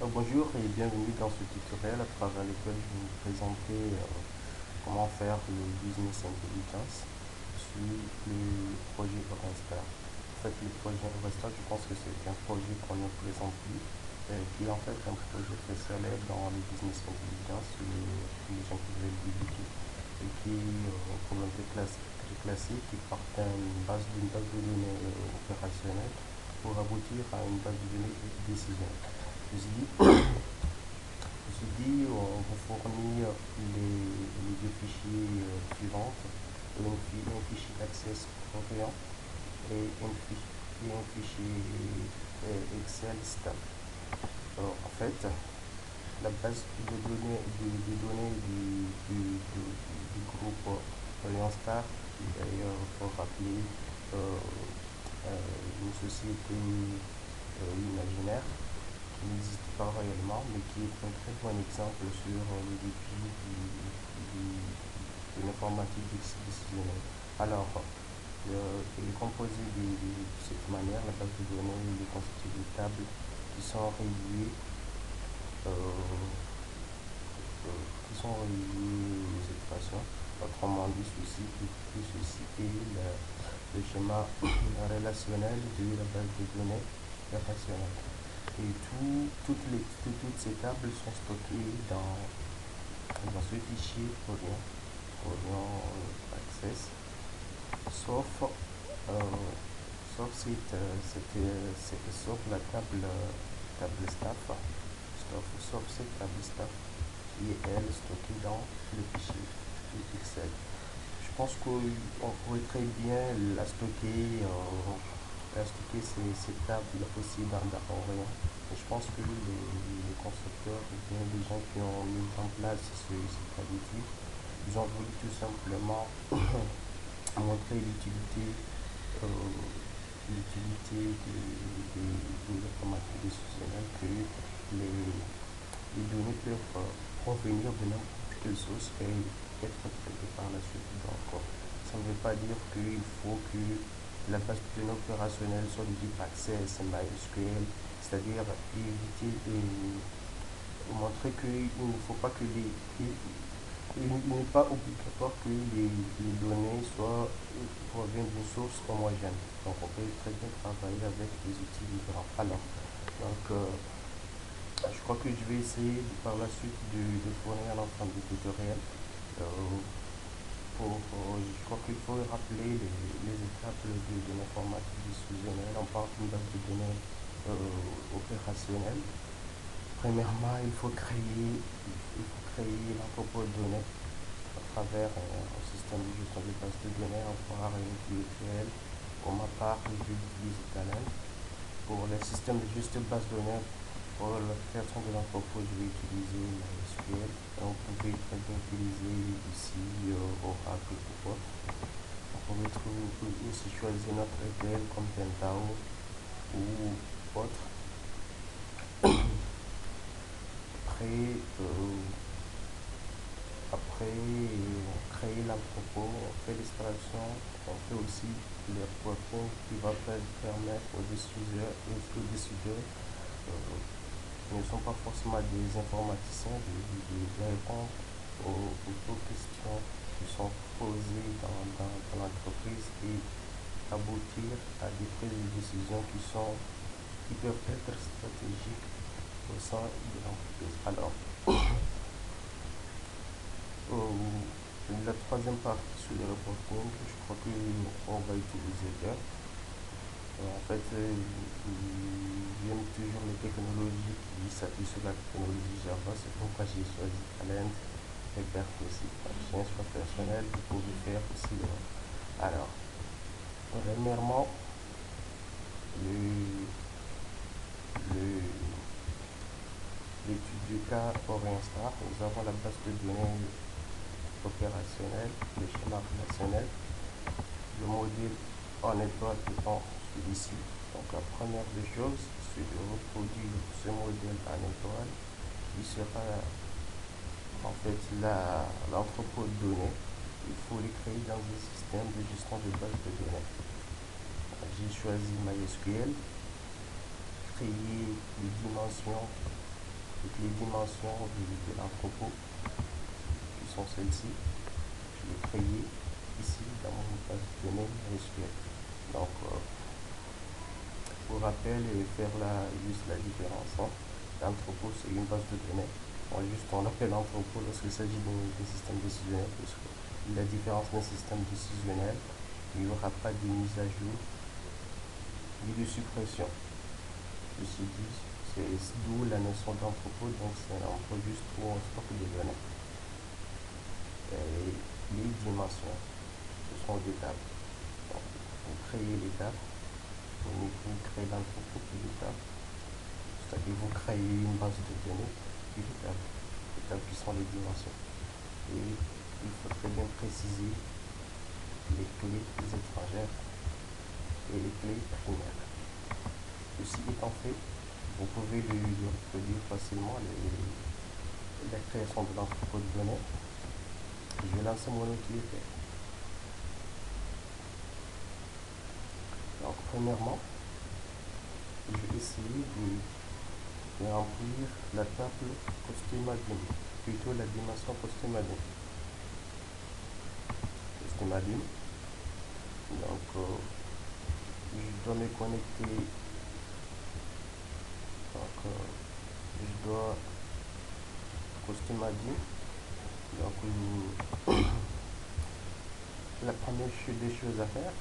Bonjour et bienvenue dans ce tutoriel à travers lequel je vais vous présenter comment faire le business intelligence sur le projet Orenstar. En fait, le projet Orenstar, je pense que c'est un projet qu'on ne présente plus, qui est en fait un projet très célèbre dans le business intelligence, les gens qui veulent débuter, et qui est un problème très classique qui part d'une base de données opérationnelle pour aboutir à une base de données décisionnelle. Ceci dit, on vous fournit les deux fichiers suivants, un fichier Access Orion et un fichier Excel Stat. En fait, la base de données du groupe Orion Star, qui d'ailleurs faut rappeler une société imaginaire qui n'existe pas réellement, mais qui est un très bon exemple sur le défi de l'informatique décisionnelle. Alors, il est composé de cette manière. La base de données il est constituée de tables qui sont reliées, de cette façon. Autrement dit, ceci est le schéma relationnel de la base de données relationnelle. Et toutes ces tables sont stockées dans ce fichier Orion Access, sauf, sauf la table staff, sauf cette table staff qui est elle stockée dans le fichier Excel. Je pense qu'on pourrait très bien ces tables aussi dans Orion. Et je pense que les concepteurs ou bien les gens qui ont mis en place cette habitude, ils ont voulu tout simplement montrer de l'informatique décisionnelle, que les données peuvent provenir de n'importe quelle source et être traitées par la suite. Donc, ça ne veut pas dire qu'il faut que la base de données opérationnelle soit de type Access, MySQL, c'est-à-dire éviter de montrer qu'il ne faut pas que il n'est pas obligatoire que les données proviennent d'une source homogène. Donc on peut très bien travailler avec des outils différents. Alors, je crois que je vais essayer par la suite de fournir l'ensemble du tutoriel. Je crois qu'il faut rappeler les étapes de l'informatique décisionnelle. On parle d'une base de données opérationnelle. Premièrement, il faut créer l'entrepôt de données à travers un système de gestion de base de données, avoir une virtuelle. Pour ma part, j'utilise Talend. Pour le système de gestion de base de données, pour la création de l'entrepôt, je vais utiliser MySQL. On pouvait très bien utiliser ici Oracle ou autre. On pouvait aussi choisir notre ETL comme Pentao ou autre. Après, créer l'entrepôt, on fait l'extraction, on fait aussi le reporting qui va permettre aux décideurs qui ne sont pas forcément des informaticiens de répondre aux questions qui sont posées dans l'entreprise et aboutir à des prises de décision qui peuvent être stratégiques au sein de l'entreprise. Alors, la troisième partie sur le reporting, je crois qu'on va utiliser Gap. En fait, j'aime toujours les technologies qui s'appuient sur la technologie Java, c'est pourquoi j'ai choisi Talend et Gap aussi. J'ai un choix personnel, vous pouvez faire aussi. Alors, premièrement, l'étude du cas Orienstar, nous avons la base de données opérationnelle, le schéma relationnel, le modèle en étoile étant celui-ci. Donc la première des choses, c'est de reproduire ce modèle en étoile qui sera en fait l'entrepôt de données. Il faut les créer dans un système de gestion de base de données. J'ai choisi MySQL, créer les dimensions Donc les dimensions de l'entrepôt qui sont celles-ci, je l'ai créé ici dans mon base de données SQL. Donc pour rappel et faire juste la différence, l'entrepôt c'est une base de données. On l'appelle entrepôt lorsqu'il s'agit d'un système décisionnel, parce que la différence d'un système décisionnel, il n'y aura pas de mise à jour ni de suppression. Ceci dit, c'est d'où la notion d'entrepôt, donc c'est un endroit juste où on stocke des données. Et les dimensions, ce sont des tables. Donc, vous créez les tables, vous créez l'entrepôt et les tables, c'est-à-dire vous créez une base de données et les tables qui sont les dimensions. Et il faut très bien préciser les clés étrangères et les clés primaires. Ceci étant fait, vous pouvez le reproduire facilement la création de l'entrepôt de données. Je vais lancer mon utilitaire. Donc premièrement, je vais essayer de remplir la table costume-admin, plutôt la dimension costume-admin. Costume-admin. Donc je dois me connecter. Donc je dois costume-admin. Donc la première des choses à faire,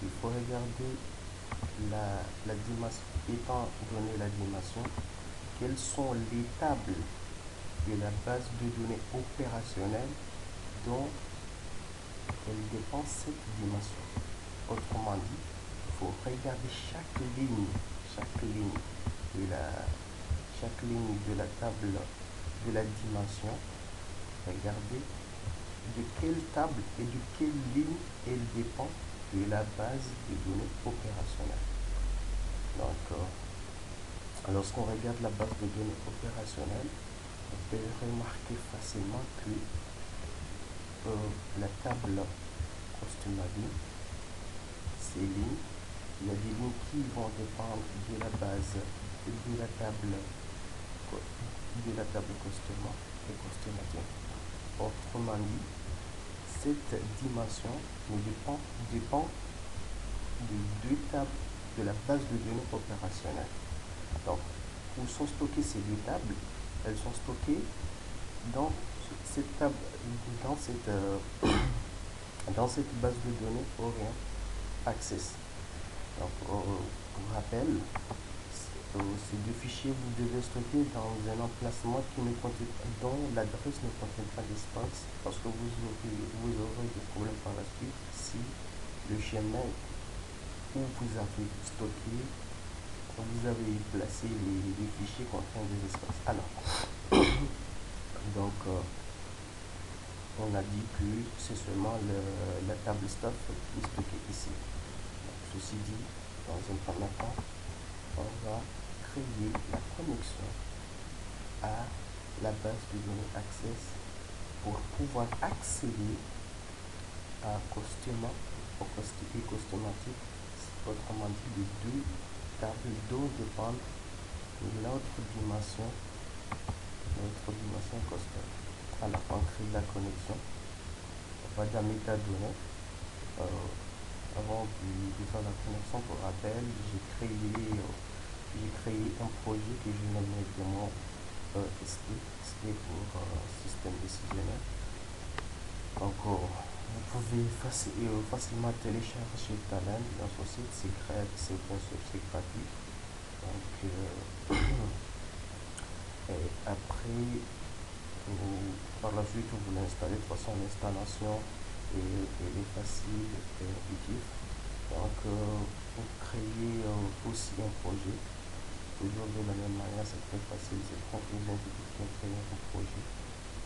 il faut regarder la dimension, étant donné la dimension, quelles sont les tables de la base de données opérationnelle dont elle dépend cette dimension. Autrement dit, il faut regarder chaque ligne de la table de la dimension, regarder de quelle table et de quelle ligne elle dépend de la base de données opérationnelle. Donc, lorsqu'on regarde la base de données opérationnelle, on peut remarquer facilement que la table costume-admin, ces lignes, il y a des lignes qui vont dépendre de la base de la table costume-admin. Autrement dit, cette dimension dépend de deux tables de la base de données opérationnelle. Donc, où sont stockées ces deux tables? Elles sont stockées dans cette table, dans cette base de données Orient Access. Donc, pour rappel, ces deux fichiers, vous devez stocker dans un emplacement dont l'adresse ne contient pas d'espace, parce que vous aurez des problèmes par la suite si le chemin où vous avez stocké, vous avez placé les fichiers contient des espaces. Alors, donc, on a dit que c'est seulement la table stuff qui est stockée ici. Donc, ceci dit, dans un premier temps, on va créer la connexion à la base de données Access pour pouvoir accéder à Costuma et Costumatic, autrement dit les deux tables dont dépendent notre dimension custom. Alors on crée la connexion, on va dans métadonnées. Avant de faire la connexion, pour rappel, j'ai créé un projet que je nomme évidemment ST pour système décisionnel. Donc vous pouvez facilement télécharger Talend dans son site, c'est gratuit. Donc et après, par la suite, vous l'installez. De toute façon, l'installation est facile et intuitive. Donc vous créez aussi un projet. Toujours de la même manière, c'est très facile, c'est quand vous intuitif créer un projet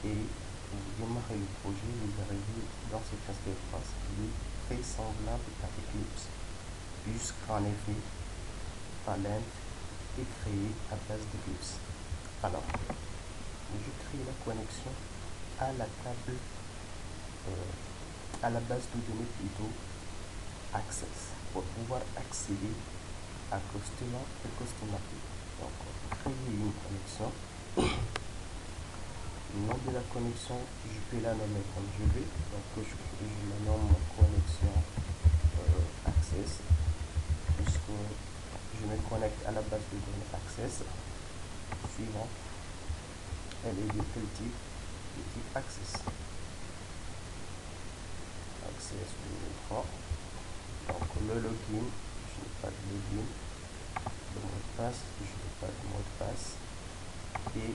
et vous démarrez le projet, vous arrivez dans cette interface qui est très semblable à Eclipse, puisqu'en effet, Talend est créé à base d'Eclipse. Alors, je crée la connexion à la table, à la base de données plutôt Access, pour pouvoir accéder à Costuma et Costumatic. Donc, créer une connexion. Le nom de la connexion, je peux la nommer comme je veux. Donc je la nomme connexion access, puisque je me connecte à la base de données access. Suivant, elle est de quel type? De type access. Access 2003. Donc le login, je n'ai pas de login. Le mot de passe, je n'ai pas de mot de passe. Et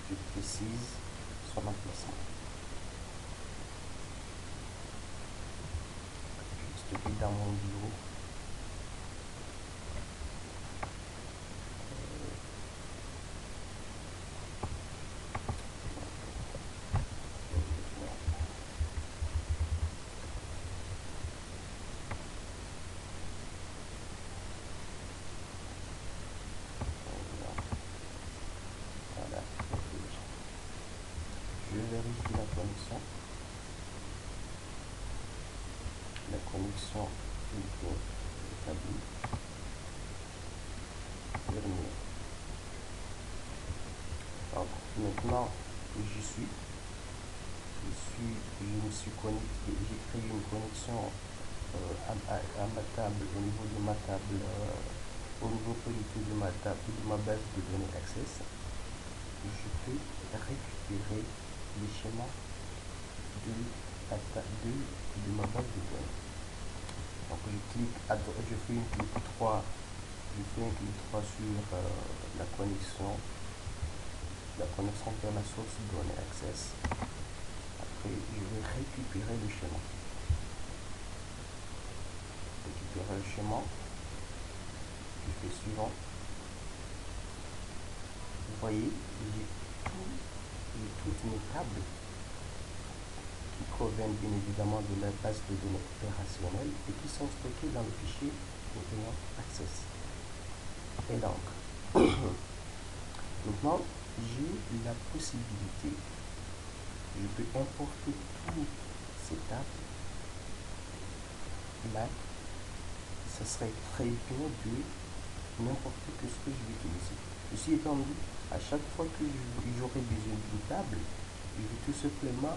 je précise son emplacement. Je suis dans mon bureau. Voilà. Je vérifie la connexion. La connexion est bien établie. Terminé. Donc maintenant je me suis connecté, j'ai créé une connexion à ma table, au niveau de ma table, au niveau connecté de ma table, de ma base de données Access. Je peux récupérer les schémas de ma base de données. Donc je fais un clic droit sur la connexion vers la source de données Access. Après, je vais récupérer le schéma. Récupérer le schéma. Je fais suivant. Vous voyez, j'ai toutes mes tables qui proviennent bien évidemment de la base de données opérationnelle et qui sont stockées dans le fichier contenant Access. Et donc, maintenant, j'ai la possibilité, je peux importer toutes ces tables là. Ça serait très bien de n'importe que ce que je vais utiliser. Ceci étant dit, à chaque fois que j'aurai besoin d'une table, je vais tout simplement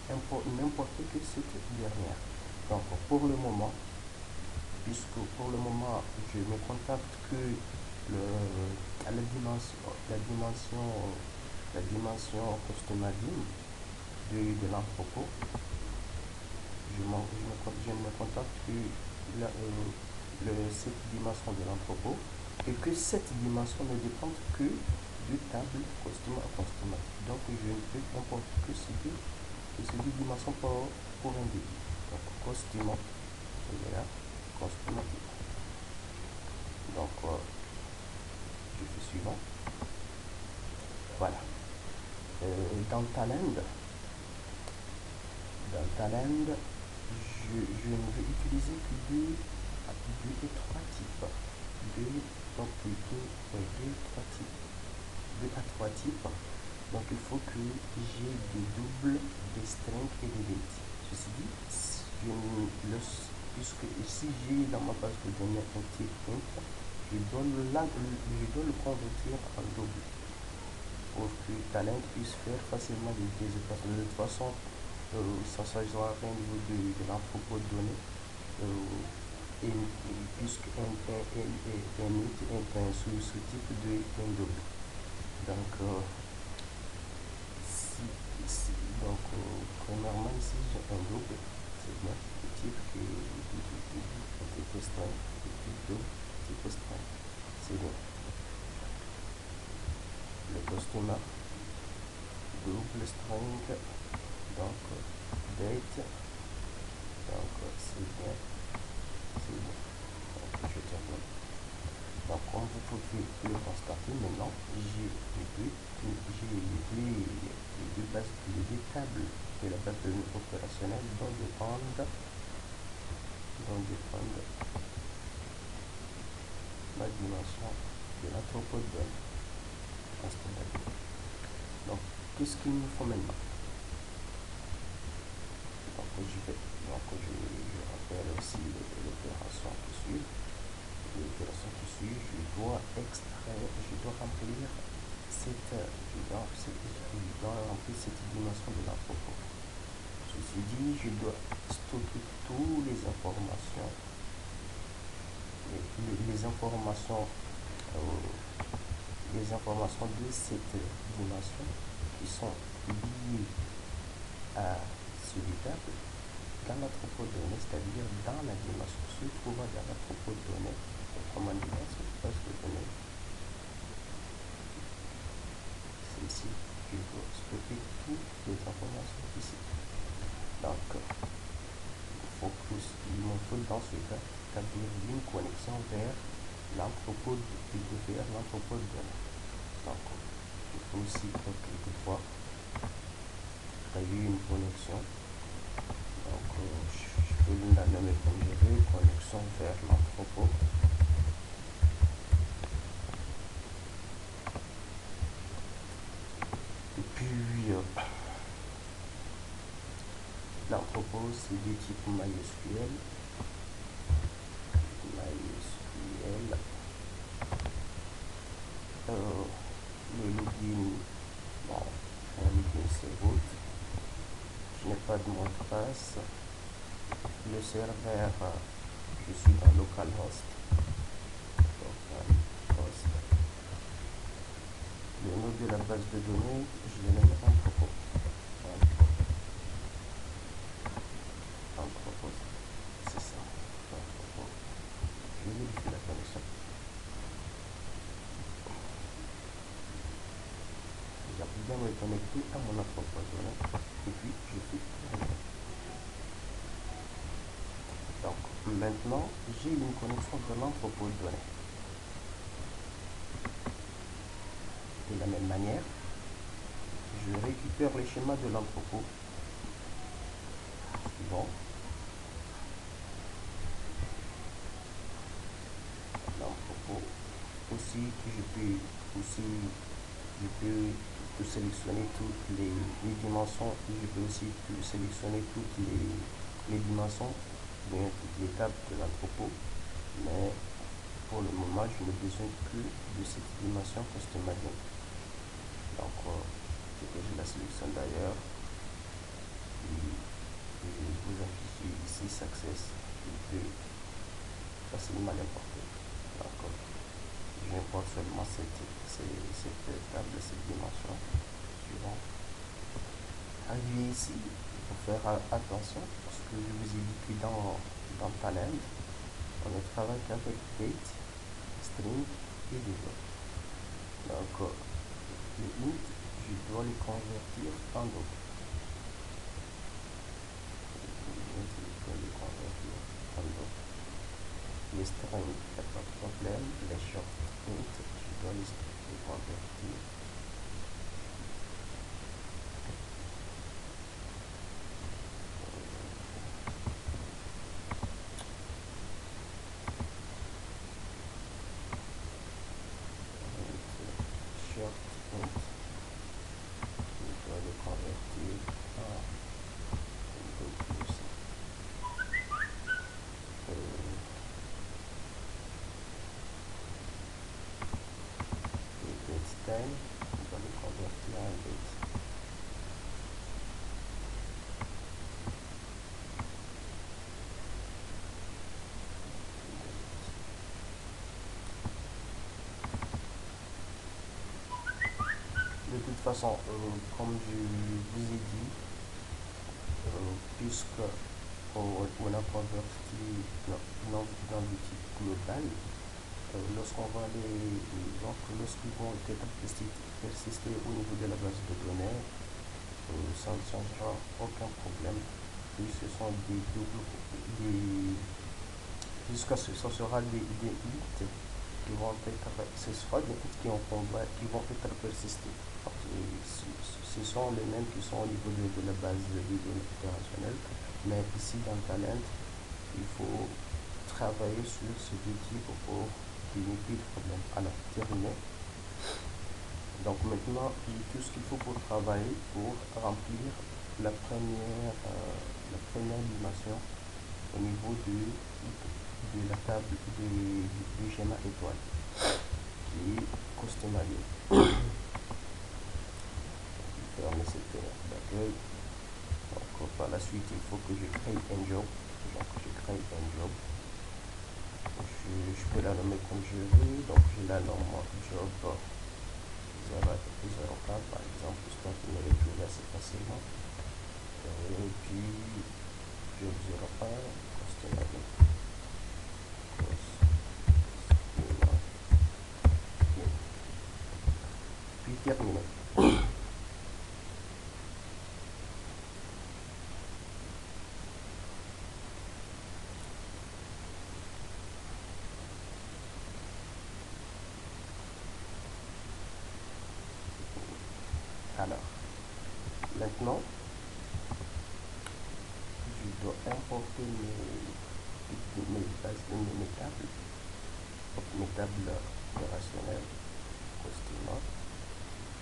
n'importe que cette dernière. Donc pour le moment, puisque pour le moment je me contacte que la dimension customer de l'entrepôt, je ne me contacte que cette dimension de l'entrepôt, et que cette dimension ne dépend que de table customer. Donc je ne peux importer que ces deux dimensions pour un débit. Donc customer, et là, customer. Donc je fais suivant. Voilà. Dans Talend, je ne vais utiliser que deux et trois types. Deux à trois types. Donc il faut que j'ai des doubles, des strings et des dates. Ceci dit, puisque ici j'ai dans ma base de données un type int, je dois le convertir en double pour que Talend puisse faire facilement des opérations. De toute façon, ça ne changera rien au niveau de l'entrepôt de données. Puisque un est un sous-type de un double. Donc, premièrement, ici j'ai un double, c'est bien le type type string, type string, c'est bien. Le customer, double string, donc date, donc c'est bien. Donc je termine. Donc comme vous pouvez le constater, maintenant j'ai les deux tables de la base de données opérationnelle dont dépendent la dimension de l'entrepôt de données. Donc qu'est-ce qu'il nous faut maintenant? Donc je rappelle aussi l'opération qui suit. Je dois remplir remplir cette dimension de l'entrepôt. Ceci dit, je dois stocker toutes les informations, les informations de cette dimension qui sont liées à ce table dans l'entrepôt de données, c'est-à-dire dans la dimension se trouvant dans l'entrepôt de données, autrement dit dans cette base de données. Ici, je dois stocker toutes les informations ici. Donc, il me faut dans ce cas établir une connexion vers l'entrepôt de données. Donc, je peux aussi quelquefois créer une connexion. Donc, je peux la nommer comme je veux, connexion vers l'entrepôt. Et puis, l'entrepôt, c'est du type MySQL. Le login, bon, mon login c'est root. Je n'ai pas de mot de passe. Le serveur, je suis dans localhost. Le nom de la base de données, je le nomme entrepôt. C'est ça. Entrepôt. Je vérifie la connexion. J'ai bien me connecter à mon entrepôt de données. Et puis, je fais. Donc, maintenant, j'ai une connexion de l'entrepôt de données. De la même manière, je récupère le schéma de l'entrepôt suivant. L'entrepôt aussi que je peux sélectionner toutes les dimensions. Je peux aussi sélectionner toutes les dimensions, bien toutes les tables de l'entrepôt. Mais pour le moment, je n'ai besoin que de cette dimension customizing. Donc, je la sélectionne d'ailleurs. Et vous affichez ici Success. Je peux facilement l'importer. Donc, j'importe seulement cette table, cette dimension suivante. Arrivé ici, il faut faire attention parce que je vous ai dit que dans Talend, on ne travaille qu'avec date, string et debug. Donc, le int, je dois le convertir en double. Les strings, il n'y a pas de problème. Les short int, je dois les convertir. On va le convertir en date. De toute façon, comme je vous ai dit, puisque on a converti dans le type global, lorsqu'ils vont être persister au niveau de la base de données, ça ne changera aucun problème, puisque ce sera des hits qui vont être, ce sera des hits qui vont être persistés. Ce sont les mêmes qui sont au niveau de la base de données opérationnelles, mais ici dans Talend, il faut travailler sur ce deux types pour qu'il n'y ait plus de problème. Alors, terminé. Donc maintenant, tout ce qu'il faut pour travailler, pour remplir la première dimension au niveau de la table du schéma étoile qui est customizé. Ensuite, il faut que je crée un job. Donc, je crée un job. Je peux la nommer comme je veux. Donc, je la nomme job 0, 0 par exemple, histoire qu'il me le trouve assez facilement. Et puis, job 0 customer. Puis terminé. Alors, maintenant, je dois importer mes tables opérationnelles, customer,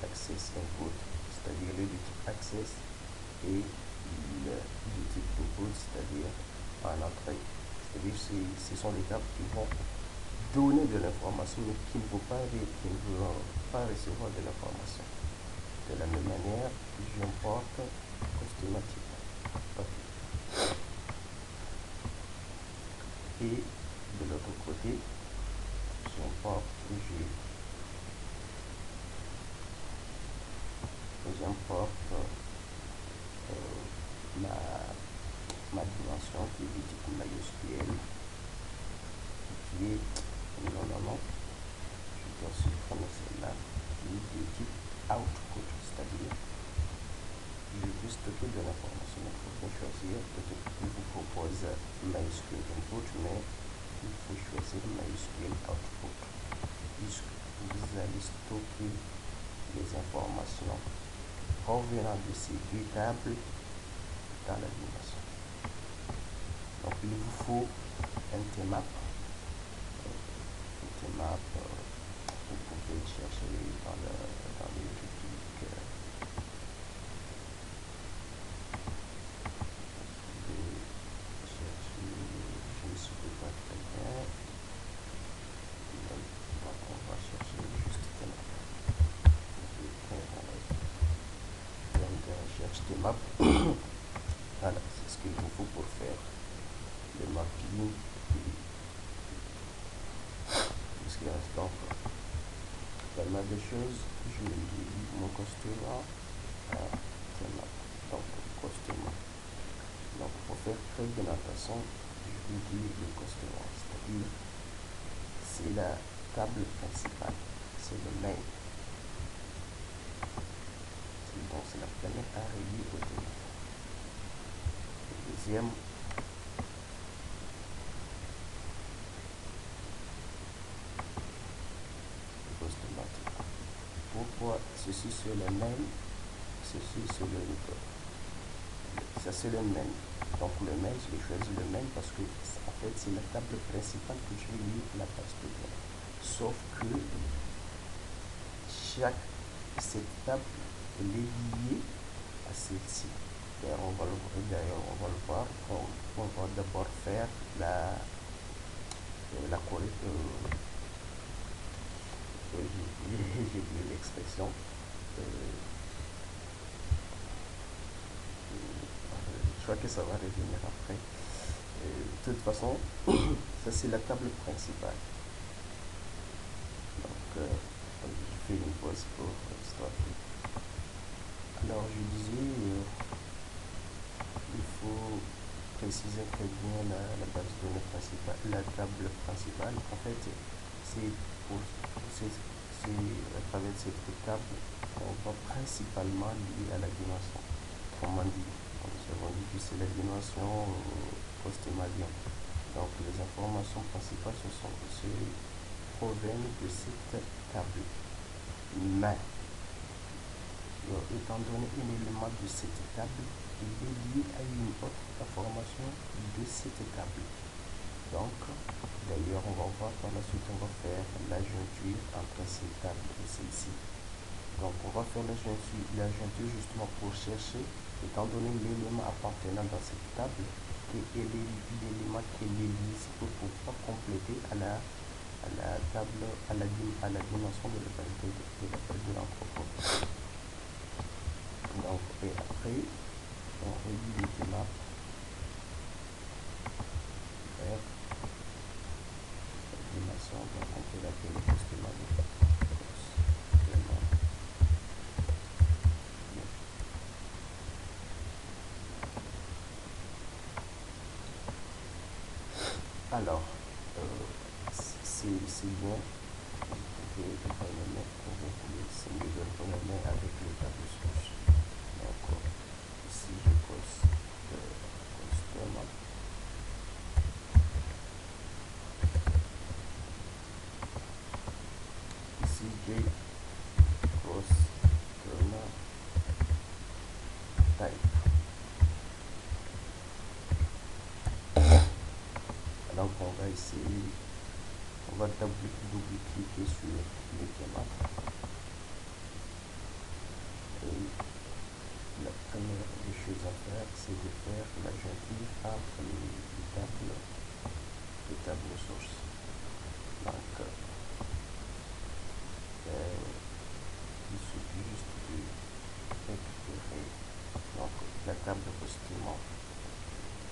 access input, c'est-à-dire le type access, et le type input, c'est-à-dire en entrée. C'est-à-dire ce sont les tables qui vont donner de l'information, mais qui ne vont pas recevoir de l'information. De la même manière, j'importe customer type. Et de l'autre côté, j'importe ma dimension qui est du type MySQL, qui est, non, je dois supprimer celle-là, qui est du type output, c'est-à-dire je veux stocker de l'information. Il faut bien choisir, peut-être que je vous propose MySQL input, mais il faut choisir MySQL output, puisque vous allez stocker les informations provenant de ces deux tables dans la dimension. Donc il vous faut un tmap. Vous pouvez le chercher dans les rubriques je ne sais pas très bien. Donc on va chercher juste tmap. Donc on cherche tmap. Voilà, c'est ce qu'il vous faut pour faire le mapping. Jusqu'à l'instant, pas mal de choses. Je vais dire mon customer tmap. Donc customer. Donc pour faire très bien attention, je vais dire le customer, c'est-à-dire c'est la table principale, c'est le main. Donc c'est la planète à relier au tmap. Le deuxième, pourquoi ceci c'est le même, ceci c'est le record. Ça c'est le même. Donc le même, je vais choisir le même parce que en fait c'est la table principale que je vais lier à la base de données. Sauf que cette table elle est liée à celle-ci. D'ailleurs on va le voir. On va d'abord faire la correction. J'ai oublié l'expression. Je crois que ça va revenir après. De toute façon, ça c'est la table principale. Donc, je fais une pause pour l'histoire. Alors, je disais, il faut préciser très bien la base de données principale, la table principale. En fait, c'est à travers cette table qu'on va principalement lier à la dimension. Autrement dit, nous avons dit que c'est la dimension post-malien. Donc les informations principales se proviennent de cette table. Mais étant donné un élément de cette table, il est lié à une autre information de cette table. Donc, d'ailleurs, on va voir par la suite, on va faire la jointure entre ces tables et celle-ci. Donc, on va faire la jointure justement pour chercher, étant donné l'élément appartenant dans cette table, et l'élément qui est lié pour pouvoir compléter à la table, à la dimension de la base de l'entrepôt. Donc, et après, on relie les tmap Alors, c'est bien. Vous pouvez vraiment c'est mieux de le renommer avec le tableau source. Donc, ici, je pose customer. Ici, j'ai customer type. Donc, on va essayer, on va double-cliquer sur le théâtre. Et la première des choses à faire, c'est de faire la jointure entre les tableaux sources. Donc, il suffit juste de récupérer donc, la table de costume.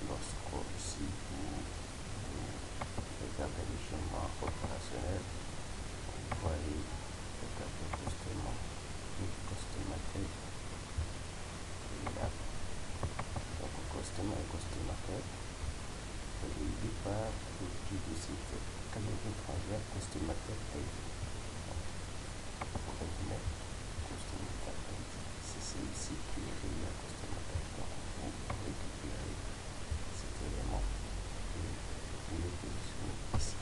Lorsque ici vous regardez le schéma opérationnel, vous voyez le tableau de costume, le costume tête. Là, donc costume et costume tête. Et le départ du site Canada étrangère costume tête. Pour résumer, costume tête, c'est celui-ci qui est relié à costume tête. Donc vous récupérez cet élément et vous le positionnez ici.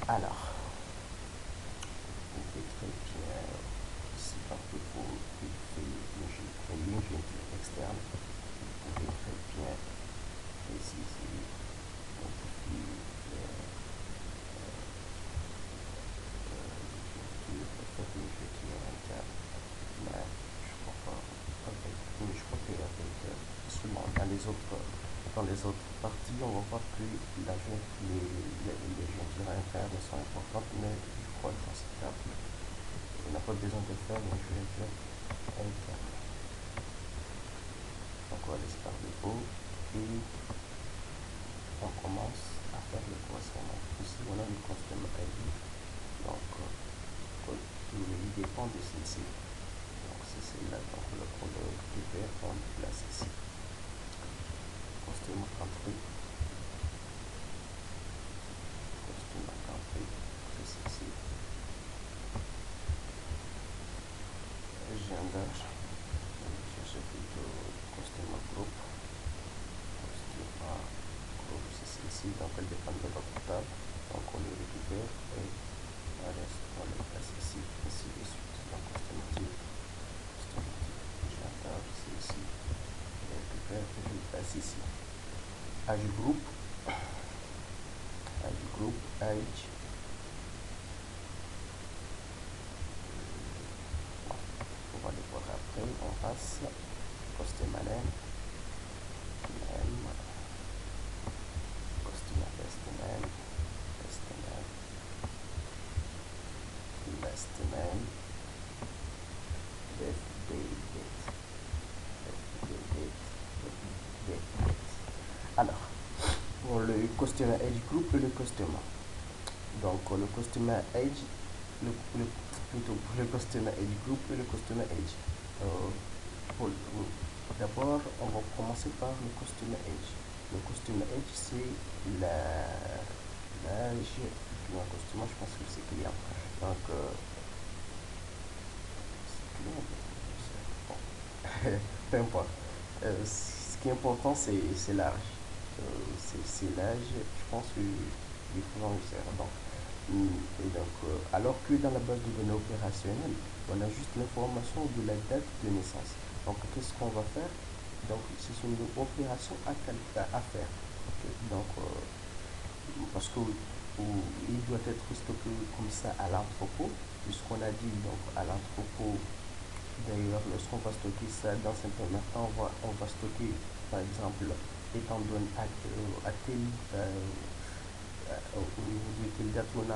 Voilà. Alors, vous faites très bien ici parce que pour faire une jointure externe, vous pouvez très bien préciser, modifier faire une jointure interne. Mais je crois pas avec, je crois qu'avec seulement dans les autres parties, on va voir que les jointures internes sont importantes, mais je crois que dans ce cas, on n'a pas besoin de faire une jointure interne. Donc on va laisser par défaut et on commence à faire le croisement. Ici on a le customer ID, donc il dépend de celle-ci. Donc c'est celle-là, donc on le récupère, on le place ici. Customer country, c'est celle-ci. Gender, je cherche plutôt customer group. C'est celle-ci, donc elle dépend de notre table. Donc on le récupère et on le place ici, ainsi de suite. Donc customer type, gender, c'est ici. Je le récupère et je le place ici. Age group, age. On va le voir après. On passe customer name, customer last name, date. Alors, pour le customer age group et le customer. Donc le customer age, plutôt le customer age group et le customer age. D'abord, on va commencer par le customer age. Le customer age, c'est l'âge du customer, je pense que c'est client. Donc, peu importe. Ce qui est important, c'est l'âge. C'est l'âge, je pense, du fournisseur. Et donc, alors que dans la base de données opérationnelle, on a juste l'information de la date de naissance. Donc, qu'est-ce qu'on va faire? Donc, c'est une opération à faire. Okay. Donc, parce que il doit être stocké comme ça à l'entrepôt, puisqu'on a dit donc à l'entrepôt. D'ailleurs, lorsqu'on va stocker ça dans un premier temps, on va stocker, par exemple, étant donné à tel au niveau de telle date où on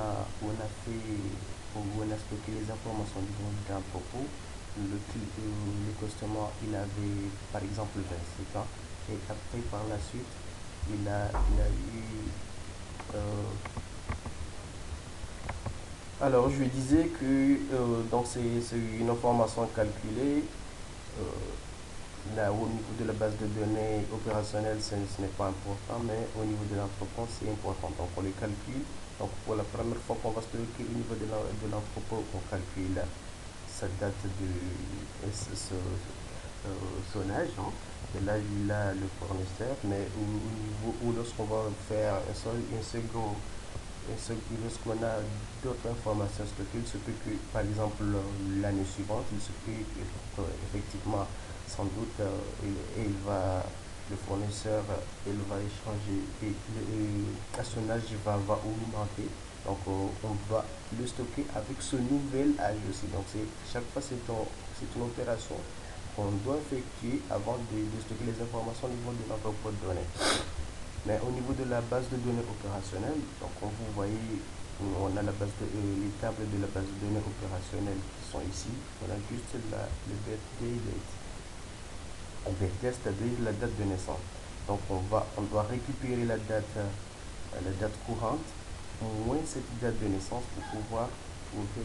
a stocké les informations du propos, le customer, il avait par exemple 27 ans, et après par la suite, il a eu alors je disais que donc c'est une information calculée Là, au niveau de la base de données opérationnelle, ce n'est pas important, mais au niveau de l'entrepôt, c'est important. Donc, on les calcule. Donc, pour la première fois qu'on va stocker au niveau de l'entrepôt, on calcule sa date son âge, hein, de l'âge il a le fournisseur, mais ou lorsqu'on va faire un second, lorsqu'on a d'autres informations stockées, il se peut que, par exemple, l'année suivante, il se peut que, effectivement, sans doute, le fournisseur, il va échanger et son âge va augmenter. Donc, on va le stocker avec ce nouvel âge aussi. Donc, chaque fois, c'est une opération qu'on doit effectuer avant de stocker les informations au niveau de l'entrepôt de données. Mais au niveau de la base de données opérationnelle, donc comme vous voyez, on a les tables de la base de données opérationnelle qui sont ici. On a juste le birthday date. Birthday, c'est-à-dire la date de naissance. Donc on doit récupérer la date courante moins cette date de naissance pour pouvoir trouver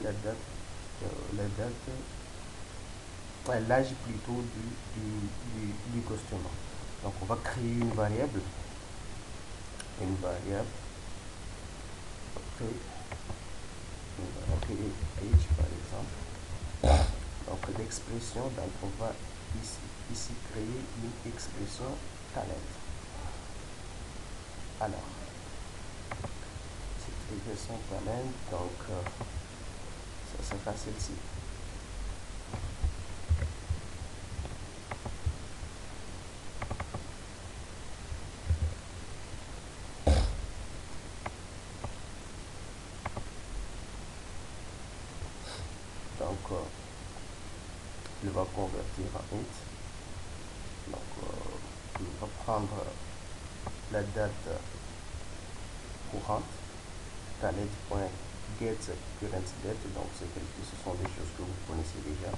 l'âge plutôt du customer. Donc on va créer une variable après age par exemple. Donc l'expression, donc on va ici créer une expression talent. Alors, cette expression talent, donc ça sera celle-ci. Donc, il va convertir en int. Donc, il va prendre la date courante, talent.get current date. Donc, ce sont des choses que vous connaissez déjà.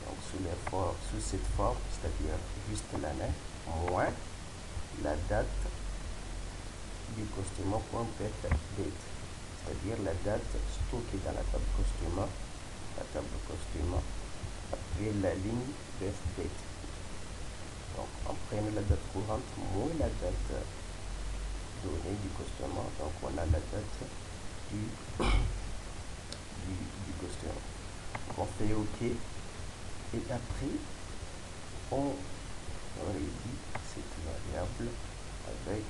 Donc, sous cette forme, c'est-à-dire juste l'année, moins la date du customer.get date, c'est-à-dire la date stockée dans la table customer, après la ligne birth date. Donc, on prend la date courante moins la date donnée du customer. Donc, on a la date du customer. On fait OK. Et après, on réduit cette variable avec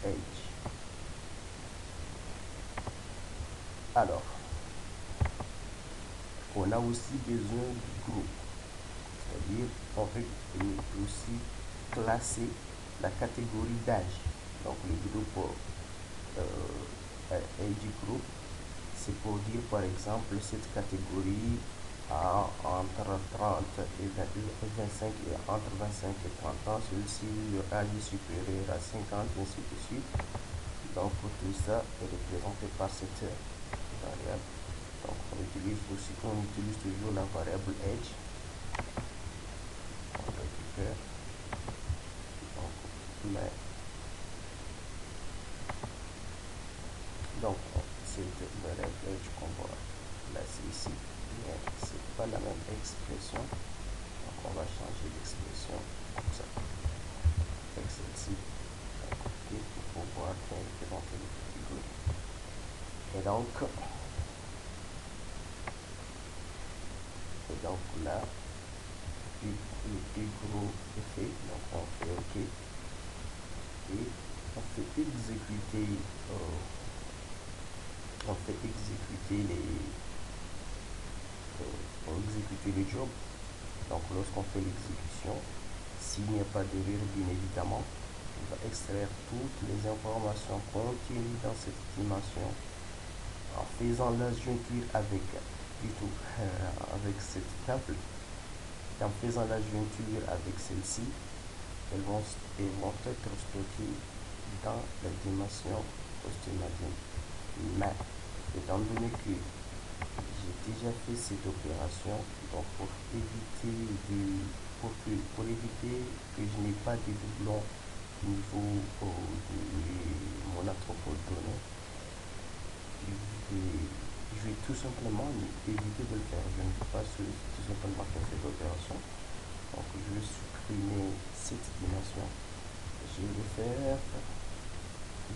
age. Alors, on a aussi besoin du groupe. C'est-à-dire, on peut aussi classer la catégorie d'âge. Donc, le groupe age group, c'est pour dire par exemple cette catégorie a entre 30 et 25 et entre 25 et 30 ans, celui-ci le âge est supérieur à 50, ainsi de suite. Donc tout ça est représenté par cette variable. Donc on utilise toujours la variable age. On récupère. Donc cette variable age qu'on va placer ici, mais c'est pas la même expression. Donc on va changer l'expression comme ça. Avec celle-ci pour pouvoir représenter le petit groupe. Et donc là, le plus gros est fait. Donc on fait OK. Et on fait exécuter les jobs. Donc lorsqu'on fait l'exécution, s'il n'y a pas d'erreur, bien évidemment, on va extraire toutes les informations contenues dans cette dimension en faisant la jointure avec cette table. En faisant la jointure avec celle-ci, elles vont être stockées dans la dimension post-imagine. Mais étant donné que j'ai déjà fait cette opération, donc pour éviter que je n'ai pas de doublons au niveau de mon entrepôt de données, je je vais tout simplement éviter de le faire. Je ne vais pas tout simplement faire cette opération. Donc je vais supprimer cette dimension. Je vais faire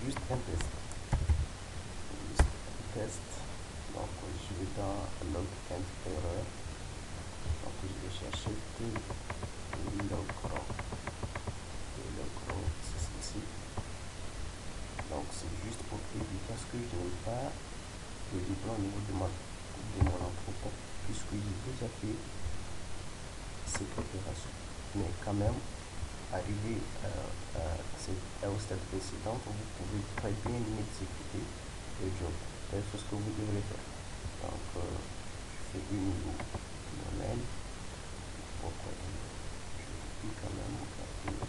juste un test. Donc je vais dans log and error. Donc je vais chercher log c'est ceci. Donc c'est juste pour éviter parce que je n'ai pas de doublon au niveau de mon entrepôt, puisque j'ai déjà fait cette opération. Mais quand même, arrivé au stade précédent, vous pouvez très bien exécuter le job. C'est ce que vous devrez faire. Donc je fais une domaine. Pourquoi je vais quand même garder.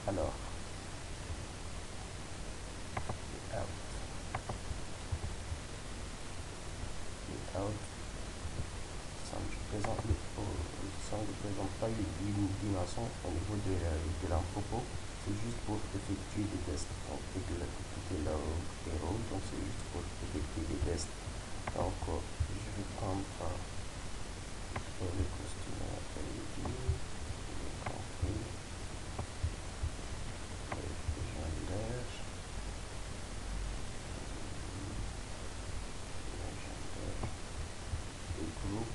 Alors, ça ne présente pas une dimension au niveau de l'entrepôt. C'est juste pour effectuer des tests. Donc, écouter la erreur, donc c'est juste pour effectuer des tests. Donc, je vais prendre le costume LED, le campé, le légendaire, le groupe.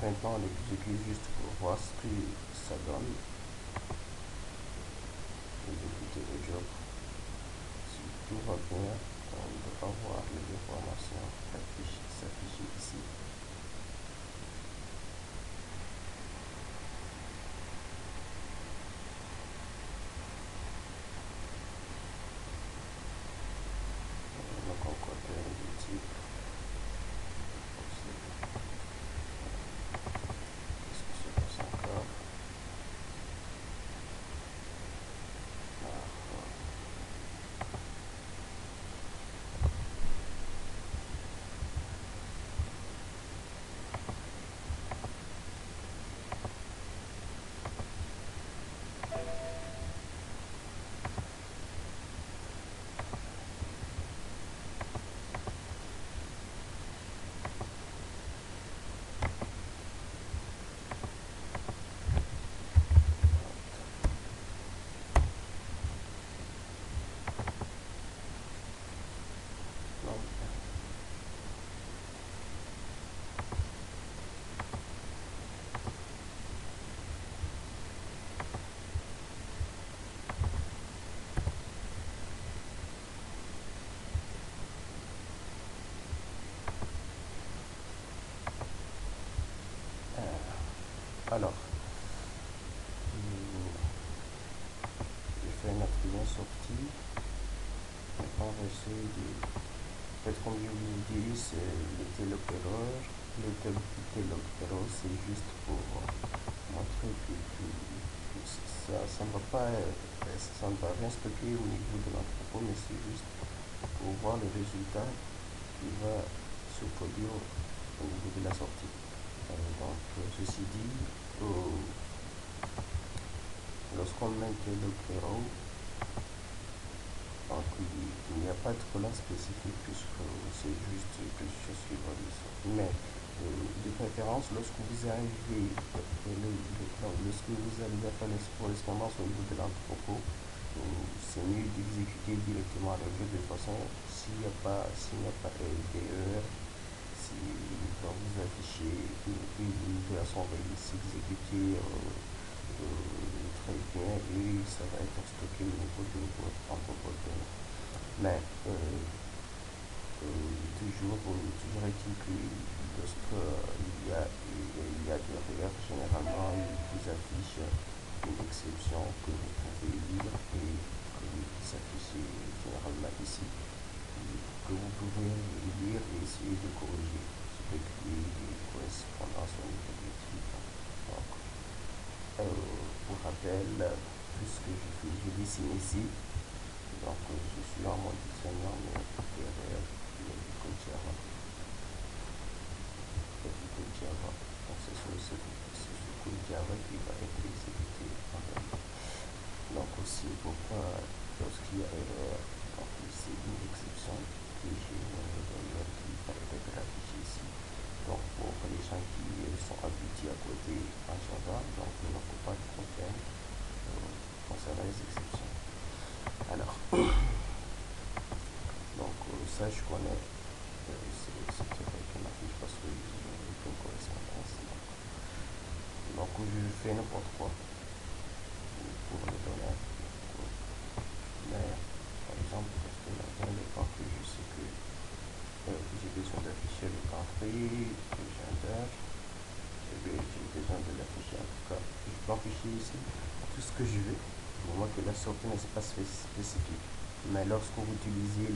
Maintenant, on exécute juste pour voir ce que ça donne. Exécuter le job. Si tout va bien, on devra voir les informations s'afficher ici. Le concordeur de type. Alors, je fais un attribut sortie. Maintenant, on va essayer de... En fait, comme je vous ai dit, c'est le téléopéreur. Le téléopéreur, c'est juste pour montrer que ça ne va pas, ça ne va rien stocker au niveau de l'entrepôt, mais c'est juste pour voir le résultat qui va se produire au niveau de la sortie. Donc, ceci dit, lorsqu'on met le bureau, donc il n'y a pas de colonne spécifique puisque c'est juste quelque chose qui va dessus. Mais de préférence, lorsque vous arrivez, lorsque vous arrivez à faire les correspondances au niveau de l'entrepôt, c'est mieux d'exécuter directement le jeu de façon s'il n'y a pas d'erreur, si quand vous affichez une opération va s'exécuter très bien et ça va être stocké au niveau de votre entrepôt. Mais toujours est-il que lorsqu'il y a derrière, généralement, ils affichent une exception que vous pouvez lire et qui s'affiche généralement ici, que vous pouvez lire et essayer de corriger ce qui est des correspondances au niveau du type. Donc, pour rappel, puisque je dessine ici, donc je suis en mode dictionnaire, mais derrière, il y a du code Java. Donc c'est ce code Java qui va être exécuté en réalité. Donc aussi pourquoi lorsqu'il y a erreur, donc c'est une exception que j'ai qui va être affichée ici. Donc pour les gens qui sont habitués à coder en Java, donc il ne faut pas de problème concernant les exceptions. Alors, donc ça je connais, c'est vrai qu'il m'affiche parce que j'ai une correspondance. Donc je fais n'importe quoi pour le donner. Mais par exemple, parce que dans les cas que je sais que j'ai besoin d'afficher le country, le gender, j'ai besoin de l'afficher en tout cas. Je peux afficher ici tout ce que je veux, du moment que la sortie n'est pas spécifique. Mais lorsque vous utilisez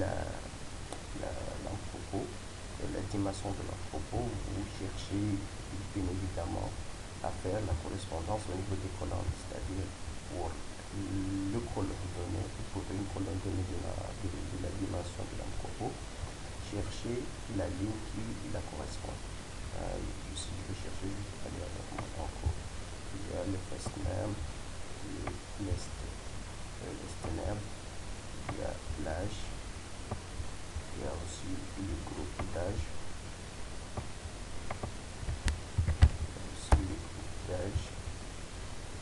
l'entrepôt, l'estimation de l'entrepôt, vous cherchez bien évidemment à faire la correspondance au niveau des colonnes, c'est-à-dire pour le colonne donné, pour une colonne donnée de la dimension de l'entrepôt, chercher la ligne qui la correspond. Si je veux chercher, je vais aller avec mon encours. Il y a le first name, le last name, il y a l'âge, il y a aussi le groupe d'âge,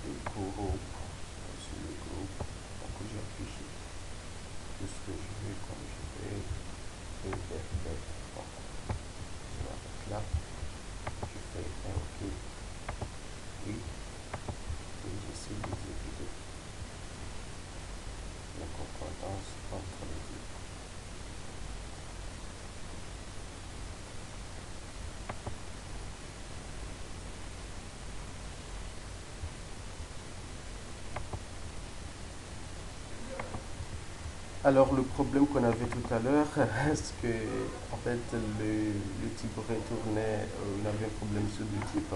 le groupe, aussi le groupe. Donc j'affiche tout ce que je veux comme je vais et donc je m'arrête là, je fais un OK et j'essaie d'exécuter la concordance entre les deux. Alors le problème qu'on avait tout à l'heure, est-ce que en fait le type retournait, on avait un problème sur le type.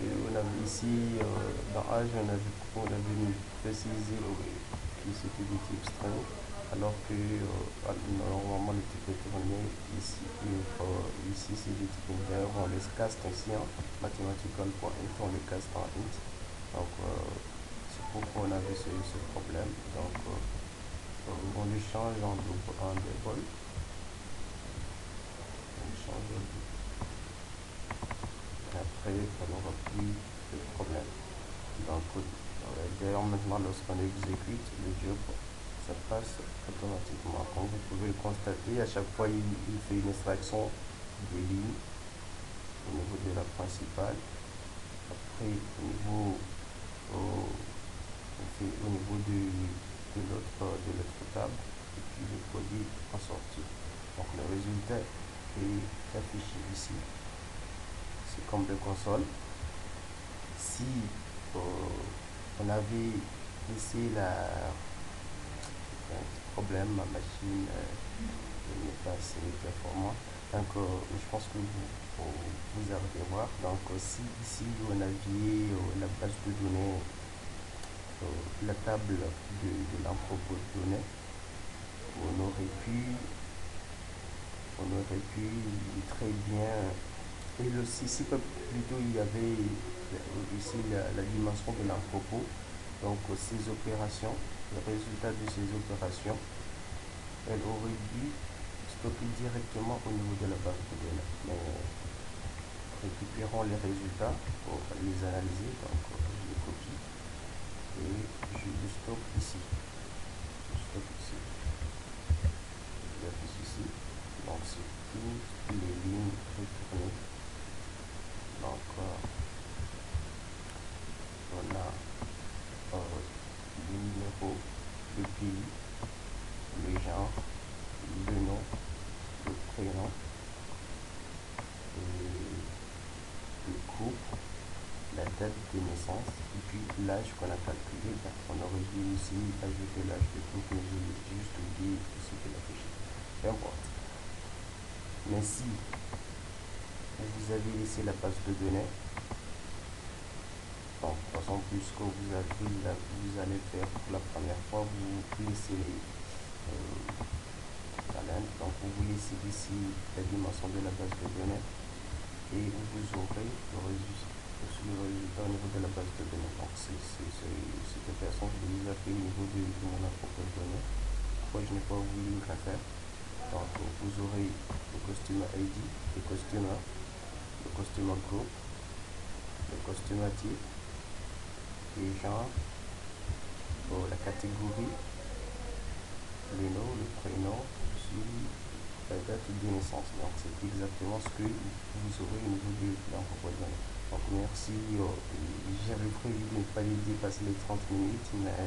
Et on avait ici dans âge on avait précisé que c'était du type string, alors que normalement le type retourné ici c'est du type integer, on le cast ici en mathematical point int, on le cast en int. Donc c'est pourquoi on avait ce problème. Donc on le change en double. On change en double. Et après, on n'aura plus de problème. Donc, d'ailleurs, maintenant, lorsqu'on exécute le job, ça passe automatiquement. Comme vous pouvez le constater, à chaque fois, il fait une extraction des lignes au niveau de la principale. Après, au niveau de l'autre table, et puis le produit en sortie. Donc le résultat est affiché ici. C'est comme de console. si on avait laissé un problème, ma machine n'est pas assez performante. Donc, je pense que vous allez voir. Donc, si ici on avait la base de données, la table de l'entrepôt de données, on aurait pu très bien. Et le si plutôt il y avait ici la dimension de l'entrepôt, donc ces opérations, le résultat de ces opérations, elle aurait dû stocker directement au niveau de la base de données. Mais récupérons les résultats pour les analyser, donc je les copie et je le stocke ici. Je stocke ici. Je l'affiche ici. Donc c'est toutes les lignes retournées. Donc on a le numéro, le pays, le genre, le nom, le prénom, le couple, la date de naissance et puis l'âge qu'on a calculé. On aurait dû ici ajouter l'âge de couple, mais j'ai juste oublié ce que l'affiché. Peu importe. Mais si vous avez laissé la base de données, bon, de toute façon, puisque vous allez faire pour la première fois, vous laissez les talents. Donc vous laissez ici la dimension de la base de données et vous aurez le résultat au niveau de la base de données. Donc cette opération, je l'ai déjà fait au niveau de mon propre de données. Pourquoi je n'ai pas voulu la faire? Donc vous aurez le customer ID, le customer group, le customer type, les genres, la catégorie, le nom, le prénom, la date de naissance. Donc c'est exactement ce que vous aurez au niveau de l'envoi de données. Donc merci, j'avais prévu de ne pas dépasser les 30 minutes, mais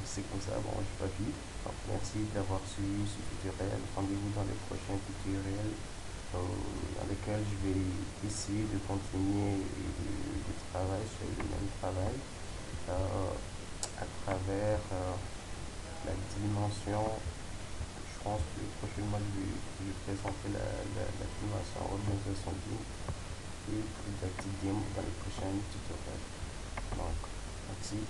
c'est comme ça, bon, je n'ai pas pu. Donc merci d'avoir suivi ce tutoriel. Rendez-vous dans les prochains tutoriels dans lesquels je vais essayer de continuer le travail sur le même travail à travers la dimension. Je pense que prochainement je vais présenter la dimension organisation game et Productive Game dans les prochains tutoriels. Donc, merci.